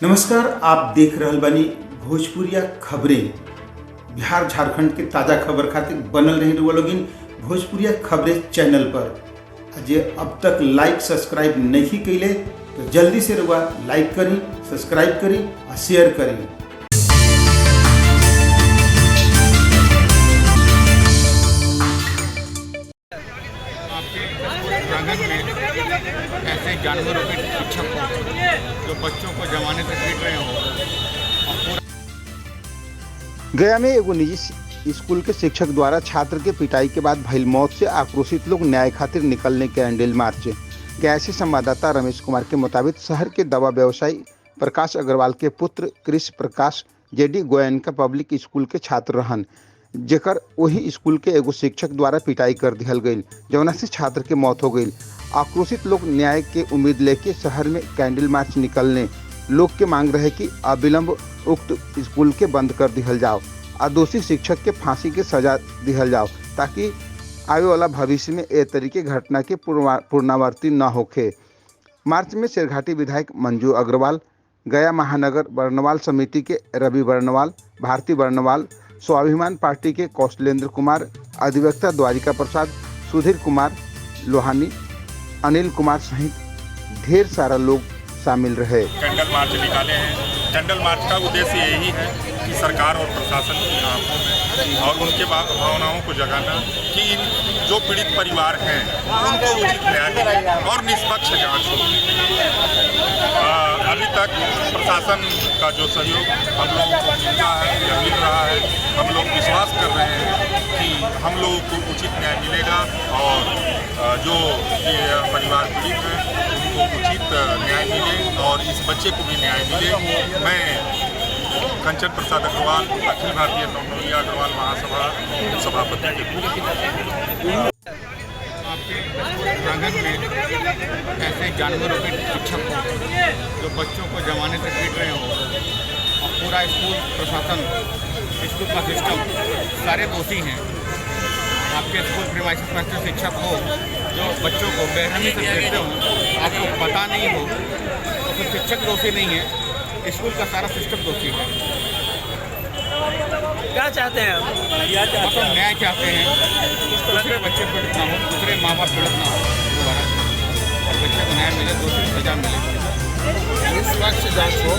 नमस्कार, आप देख रहल बानी भोजपुरिया खबरें। बिहार झारखंड के ताज़ा खबर खातिर बनल रही रुआ लोगिन भोजपुरिया खबरें चैनल पर। जे अब तक लाइक सब्सक्राइब नहीं कैले तो जल्दी से रुआ लाइक करी, सब्सक्राइब करी और शेयर करी। प्रांगण में ऐसे जानवरों के शिक्षक हो जो बच्चों को जमाने से पीट रहे हो। गया में एगो निजी स्कूल के शिक्षक द्वारा छात्र के पिटाई के बाद भइल मौत से आक्रोशित लोग न्याय खातिर निकलने कैंडल मार्च। गया से संवाददाता रमेश कुमार के मुताबिक शहर के दवा व्यवसायी प्रकाश अग्रवाल के पुत्र कृष प्रकाश जेडी गोयनका पब्लिक स्कूल के छात्र रहन, जेकर वही स्कूल के एगो शिक्षक द्वारा पिटाई कर दिहल गई, जवना से छात्र के मौत हो गई। आक्रोशित लोग न्याय के उम्मीद लेके शहर में कैंडल मार्च निकलने लोग के मांग रहे कि अविलंब उक्त स्कूल के बंद कर दिहल जाओ और दोषी शिक्षक के फांसी के सजा दिहल जाओ, ताकि आने वाला भविष्य में ए तरीके घटना के पुनरावृत्ति न होखे। मार्च में शेरघाटी विधायक मंजू अग्रवाल, गया महानगर बर्नवाल समिति के रवि बर्नवाल, भारती बर्नवाल, स्वाभिमान पार्टी के कौशलेंद्र कुमार, अधिवक्ता द्वारिका प्रसाद, सुधीर कुमार लोहानी, अनिल कुमार सहित ढेर सारा लोग शामिल रहे। कैंडल मार्च निकाले हैं। कैंडल मार्च का उद्देश्य यही है कि सरकार और प्रशासन की आंखों में और उनके भावनाओं को जगाना कि इन जो पीड़ित परिवार हैं उनको उचित न्याय मिले और निष्पक्ष जांच हो। अभी तक प्रशासन का जो सहयोग हम लोगों को मिलता है या मिल रहा है, हम लोग विश्वास कर रहे हैं कि हम लोगों को उचित न्याय मिलेगा और जो ये परिवार पीड़ित हैं उनको उचित न्याय मिले और इस बच्चे को भी न्याय मिले। मैं कंचन प्रसाद अग्रवाल, अखिल भारतीय नवनोलिया अग्रवाल महासभा सभापति के आपके प्रांगण में ऐसे जानवरों के शिक्षक हो जो बच्चों को जमाने से पीट रहे हो और पूरा स्कूल प्रशासन, स्कूल का सिस्टम सारे दोषी हैं। आपके स्कूल प्रीमाइसेस मास्टर शिक्षक हो जो बच्चों को बेरहमी से पीटते हो, आपको पता नहीं हो तो फिर शिक्षक दोषी नहीं है, स्कूल का सारा सिस्टम दोषी है। क्या चाहते हैं मतलब न्याय चाहते हैं, दूसरे बच्चे पीड़ित ना हो, दूसरे माँ बाप पीड़ित ना हो दोबारा, और बच्चे को न्याय मिले, दोषी सजा मिले, निष्पक्ष जांच हो।